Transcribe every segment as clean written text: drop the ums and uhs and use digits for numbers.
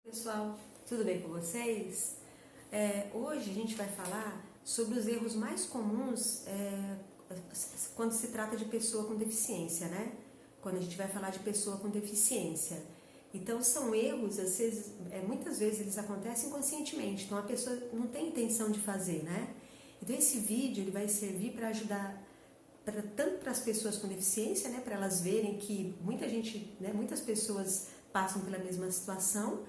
Pessoal, tudo bem com vocês? Hoje a gente vai falar sobre os erros mais comuns quando se trata de pessoa com deficiência, né? Quando a gente vai falar de pessoa com deficiência. Então são erros, às vezes, muitas vezes eles acontecem inconscientemente, então a pessoa não tem intenção de fazer, né? Então esse vídeo ele vai servir para ajudar tanto para as pessoas com deficiência, né? Para elas verem que muita gente, né? Muitas pessoas passam pela mesma situação,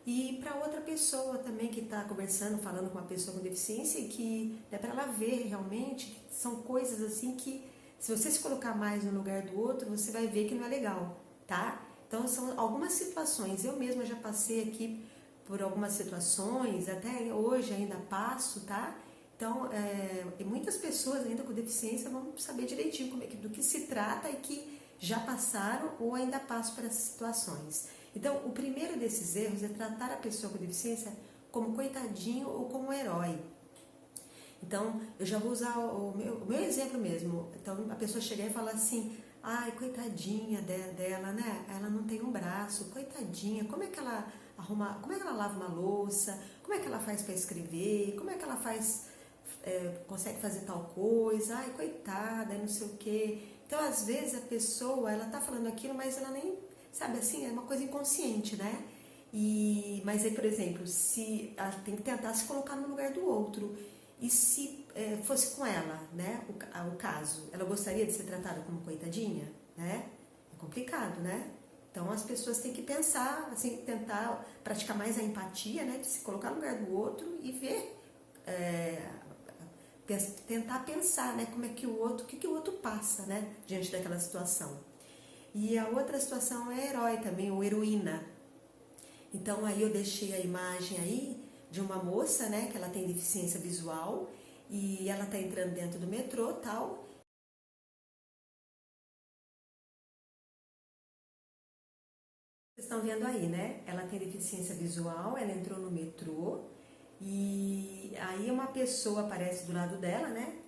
e para outra pessoa também que está conversando, falando com uma pessoa com deficiência, e que é para ela ver realmente que são coisas assim que, se você se colocar mais no lugar do outro, você vai ver que não é legal, tá? Então são algumas situações, eu mesma já passei aqui por algumas situações, até hoje ainda passo, tá? Então, e muitas pessoas ainda com deficiência vão saber direitinho do que se trata e que já passaram ou ainda passam por essas situações. Então, o primeiro desses erros é tratar a pessoa com deficiência como coitadinho ou como herói. Então, eu já vou usar o meu exemplo mesmo. Então, a pessoa chegar e falar assim: ai, coitadinha dela, né? Ela não tem um braço, coitadinha, como é que ela arruma, como é que ela lava uma louça, como é que ela faz para escrever, como é que ela faz, consegue fazer tal coisa, ai, coitada, não sei o quê. Então, às vezes, a pessoa, ela tá falando aquilo, mas ela nem, sabe assim, é uma coisa inconsciente, né? Mas aí, por exemplo, se ela tem que tentar se colocar no lugar do outro. E se fosse com ela, né, o caso, ela gostaria de ser tratada como coitadinha, né? É complicado, né? Então as pessoas têm que pensar, assim, tentar praticar mais a empatia, né, de se colocar no lugar do outro e ver, tentar pensar, né, como é que o outro, o que o outro passa, né, diante daquela situação. E a outra situação é herói também, ou heroína. Então aí eu deixei a imagem aí de uma moça, né, que ela tem deficiência visual e ela tá entrando dentro do metrô, tal. Vocês estão vendo aí, né? Ela tem deficiência visual, ela entrou no metrô e aí uma pessoa aparece do lado dela, né?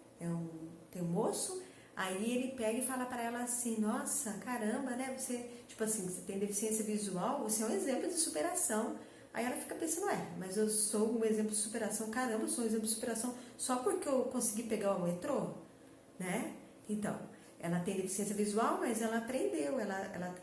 Tem um moço. Aí ele pega e fala para ela assim: nossa, caramba, né? Você, tipo assim, você tem deficiência visual, você é um exemplo de superação. Aí ela fica pensando: mas eu sou um exemplo de superação, caramba, eu sou um exemplo de superação só porque eu consegui pegar o metrô, né? Então, ela tem deficiência visual, mas ela aprendeu, ela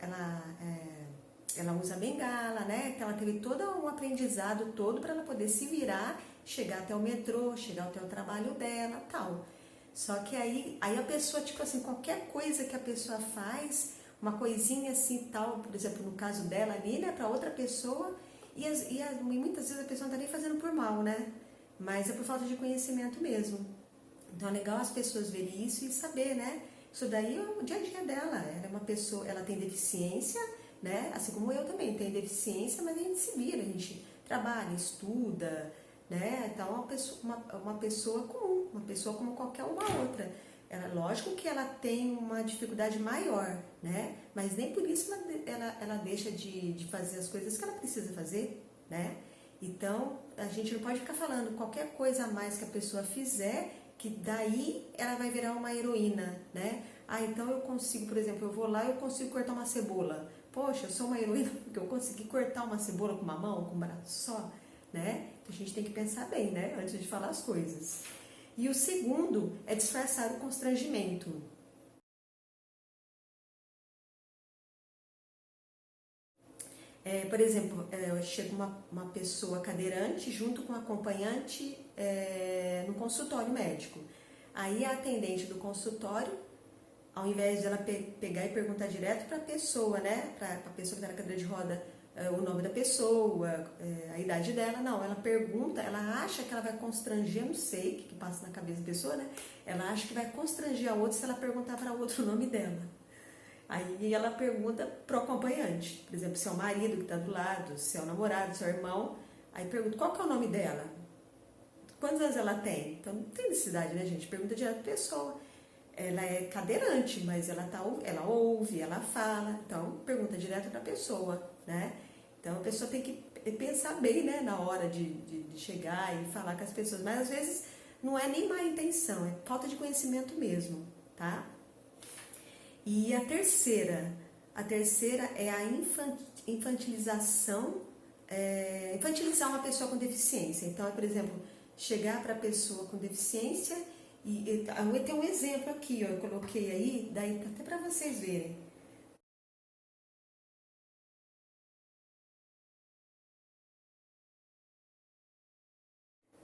usa bengala, né? Então ela teve todo um aprendizado todo para ela poder se virar, chegar até o metrô, chegar até o trabalho dela, tal. Só que aí a pessoa, tipo assim, qualquer coisa que a pessoa faz, uma coisinha assim, tal, por exemplo, no caso dela ali, né, para outra pessoa, e muitas vezes a pessoa não tá nem fazendo por mal, né? Mas é por falta de conhecimento mesmo. Então é legal as pessoas verem isso e saber, né? Isso daí é o dia a dia dela. Ela é uma pessoa, ela tem deficiência, né? Assim como eu também tenho deficiência, mas a gente se vira, a gente trabalha, estuda, né? Então uma pessoa comum, uma pessoa como qualquer uma outra. Lógico que ela tem uma dificuldade maior, né? Mas nem por isso ela deixa de fazer as coisas que ela precisa fazer, né? Então a gente não pode ficar falando qualquer coisa a mais que a pessoa fizer, que daí ela vai virar uma heroína, né? Ah, então eu consigo, por exemplo, eu vou lá e eu consigo cortar uma cebola. Poxa, eu sou uma heroína porque eu consegui cortar uma cebola com uma mão, com um braço só, né? Então a gente tem que pensar bem, né? Antes de falar as coisas. E o segundo é disfarçar o constrangimento. Por exemplo, chega uma pessoa cadeirante junto com um acompanhante no consultório médico. Aí a atendente do consultório, ao invés de ela pegar e perguntar direto para a pessoa, né, para a pessoa que está na cadeira de roda, o nome da pessoa, a idade dela, não, ela pergunta, ela acha que ela vai constranger, não sei o que passa na cabeça da pessoa, né, ela acha que vai constranger a outra se ela perguntar para outra o nome dela. Aí ela pergunta pro acompanhante, por exemplo, se é o marido que está do lado, se é o namorado, se é o irmão, aí pergunta qual que é o nome dela, quantos anos ela tem, então não tem necessidade, né, gente, pergunta direto pra pessoa. Ela é cadeirante, mas ela ouve, ela fala, então pergunta direto para a pessoa, né? Então a pessoa tem que pensar bem, né, na hora de chegar e falar com as pessoas, mas às vezes não é nem má intenção, é falta de conhecimento mesmo, tá? E a terceira é a infantilização infantilizar uma pessoa com deficiência. Então, por exemplo, chegar para a pessoa com deficiência eu tenho um exemplo aqui, ó, eu coloquei aí, daí até para vocês verem.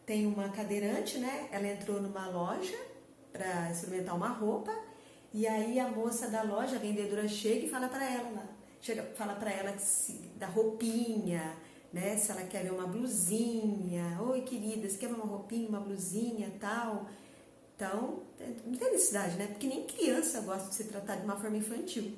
Tem uma cadeirante, né? Ela entrou numa loja para experimentar uma roupa e aí a moça da loja, a vendedora, chega e fala para ela lá, fala para ela da roupinha, né? Se ela quer ver uma blusinha, oi querida, você quer ver uma roupinha, uma blusinha, tal. Então, não tem necessidade, né? Porque nem criança gosta de ser tratada de uma forma infantil.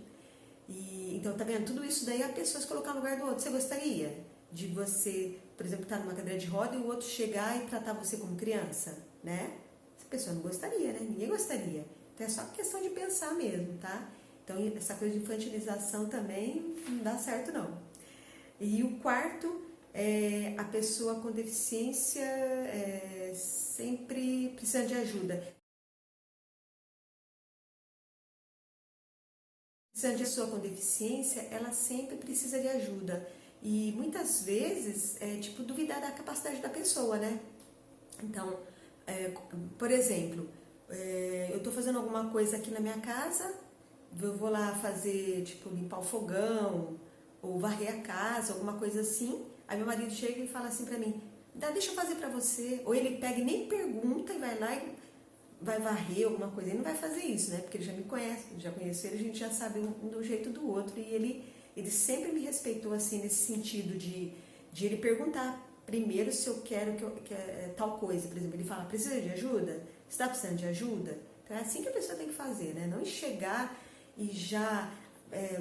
Então, tá vendo? Tudo isso daí a pessoa se colocar no lugar do outro. Você gostaria de você, por exemplo, estar numa cadeira de roda e o outro chegar e tratar você como criança, né? Essa pessoa não gostaria, né? Ninguém gostaria. Então, é só questão de pensar mesmo, tá? Então, essa coisa de infantilização também não dá certo, não. E o quarto é a pessoa com deficiência sempre precisa de ajuda. Precisando de pessoa com deficiência, ela sempre precisa de ajuda. E muitas vezes, duvidar da capacidade da pessoa, né? Então, por exemplo, eu estou fazendo alguma coisa aqui na minha casa, eu vou lá fazer, limpar o fogão, ou varrer a casa, alguma coisa assim. Aí meu marido chega e fala assim pra mim, deixa eu fazer pra você. Ou ele pega e nem pergunta e vai lá e vai varrer alguma coisa. Ele não vai fazer isso, né? Porque ele já me conhece, já conhece ele, a gente já sabe um do jeito do outro. E ele sempre me respeitou, assim, nesse sentido de ele perguntar primeiro se eu quero tal coisa. Por exemplo, ele fala, precisa de ajuda? Você está precisando de ajuda? Então é assim que a pessoa tem que fazer, né? Não chegar e já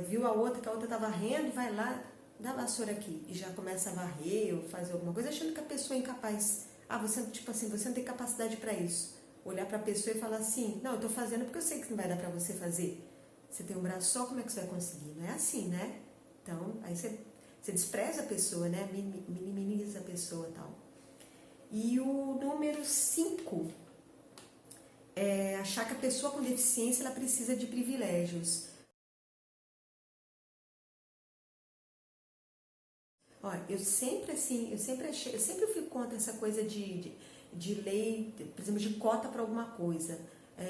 viu a outra, que a outra está varrendo, vai lá, dá a vassoura aqui. E já começa a varrer ou fazer alguma coisa, achando que a pessoa é incapaz. Você não tem capacidade para isso. Olhar para a pessoa e falar assim, não, eu estou fazendo porque eu sei que não vai dar para você fazer. Você tem um braço só, como é que você vai conseguir? Não é assim, né? Então, aí você despreza a pessoa, né? Minimiza a pessoa e tal. E o número 5 é achar que a pessoa com deficiência ela precisa de privilégios. Olha, eu sempre fui contra essa coisa de lei, por exemplo, de cota para alguma coisa.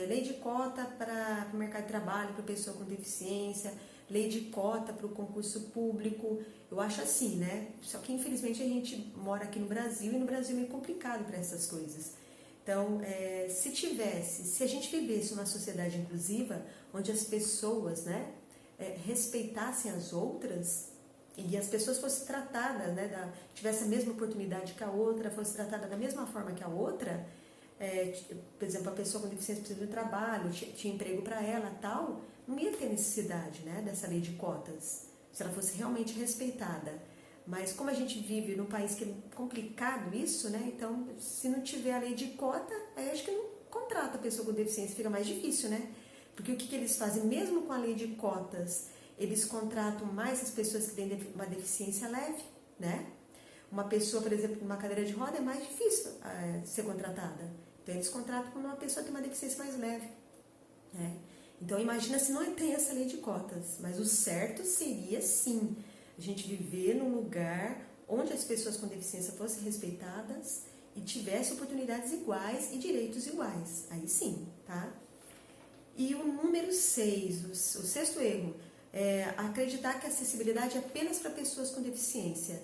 Lei de cota para o mercado de trabalho, para pessoa com deficiência, lei de cota para o concurso público. Eu acho assim, né? Só que infelizmente a gente mora aqui no Brasil e no Brasil é meio complicado para essas coisas. Então, se a gente vivesse uma sociedade inclusiva, onde as pessoas, né, respeitassem as outras, e as pessoas fossem tratadas, né, tivesse a mesma oportunidade que a outra, fosse tratada da mesma forma que a outra, por exemplo, a pessoa com deficiência precisa de trabalho, tinha emprego para ela, tal, não ia ter necessidade, né, dessa lei de cotas, se ela fosse realmente respeitada. Mas como a gente vive num país que é complicado isso, né, então se não tiver a lei de cota, aí acho que não contrata a pessoa com deficiência, fica mais difícil, né? Porque o que eles fazem, mesmo com a lei de cotas, eles contratam mais as pessoas que têm uma deficiência leve, né? Uma pessoa, por exemplo, numa cadeira de roda é mais difícil ser contratada. Então, eles contratam quando uma pessoa tem uma deficiência mais leve, né? Então, imagina se não tem essa lei de cotas. Mas o certo seria, sim, a gente viver num lugar onde as pessoas com deficiência fossem respeitadas e tivessem oportunidades iguais e direitos iguais. Aí sim, tá? E o número 6, o sexto erro, acreditar que a acessibilidade é apenas para pessoas com deficiência.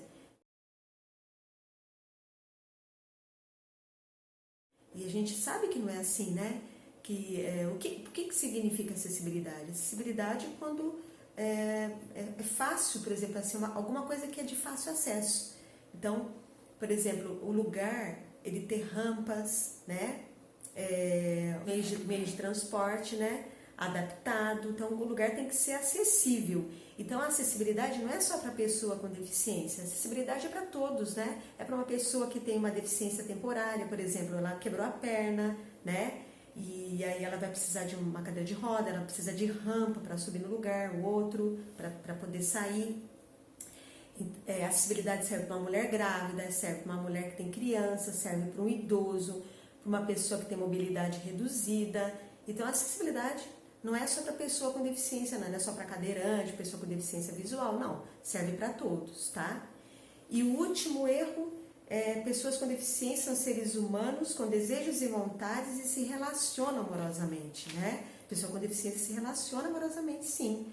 E a gente sabe que não é assim, né? O que significa acessibilidade? Acessibilidade é quando é fácil, por exemplo, assim, alguma coisa que é de fácil acesso. Então, por exemplo, o lugar, ele ter rampas, né? Meio de transporte, né? Adaptado, então o lugar tem que ser acessível. Então a acessibilidade não é só para pessoa com deficiência, a acessibilidade é para todos, né? É para uma pessoa que tem uma deficiência temporária, por exemplo, ela quebrou a perna, né? E aí ela vai precisar de uma cadeira de roda, ela precisa de rampa para subir no lugar, o outro para poder sair. A acessibilidade serve para uma mulher grávida, serve para uma mulher que tem criança, serve para um idoso, para uma pessoa que tem mobilidade reduzida. Então a acessibilidade não é só para pessoa com deficiência, não é só para cadeirante, pessoa com deficiência visual, não. Serve para todos, tá? E o último erro é pessoas com deficiência são seres humanos com desejos e vontades e se relacionam amorosamente, né? Pessoa com deficiência se relaciona amorosamente, sim.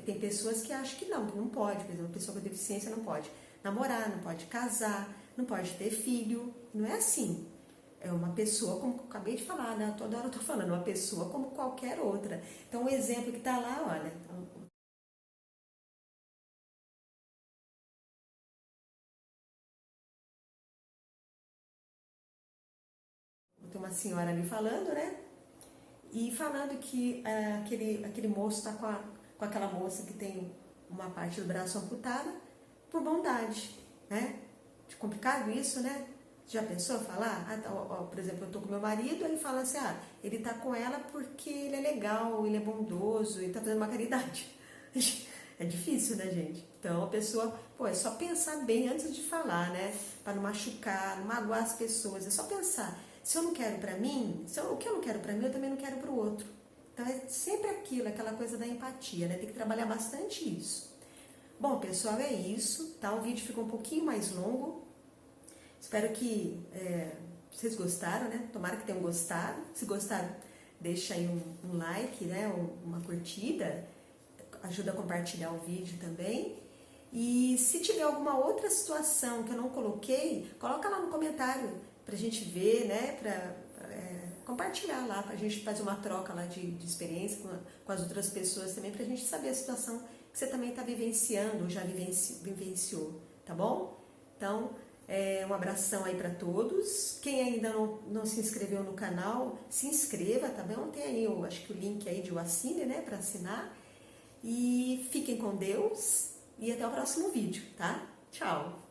Tem pessoas que acham que não pode, por exemplo, pessoa com deficiência não pode namorar, não pode casar, não pode ter filho, não é assim. É uma pessoa, como eu acabei de falar, né? Toda hora eu tô falando, uma pessoa como qualquer outra. Então o exemplo que tá lá, olha, tem uma senhora ali falando, né? E falando que aquele moço tá com aquela moça que tem uma parte do braço amputada por bondade, né? De complicado isso, né? Já pensou falar? Por exemplo, eu tô com meu marido, ele fala assim, ele tá com ela porque ele é legal, ele é bondoso, ele tá fazendo uma caridade. É difícil, né, gente? Então a pessoa, é só pensar bem antes de falar, né? Para não machucar, não magoar as pessoas. É só pensar. Se eu não quero para mim, o que eu não quero para mim, eu também não quero para o outro. Então é sempre aquilo, aquela coisa da empatia, né? Tem que trabalhar bastante isso. Bom, pessoal, é isso, tá? O vídeo ficou um pouquinho mais longo. Espero que vocês gostaram, né? Tomara que tenham gostado. Se gostaram, deixa aí um like, né? Uma curtida. Ajuda a compartilhar o vídeo também. E se tiver alguma outra situação que eu não coloquei, coloca lá no comentário pra gente ver, né? Compartilhar lá, pra gente fazer uma troca lá de experiência com as outras pessoas também, pra gente saber a situação que você também está vivenciando ou já vivenciou, tá bom? Então, um abração aí para todos. Quem ainda não se inscreveu no canal, se inscreva, tá bom? Tem aí, acho que o link aí de o assine, né, para assinar. E fiquem com Deus e até o próximo vídeo, tá? Tchau!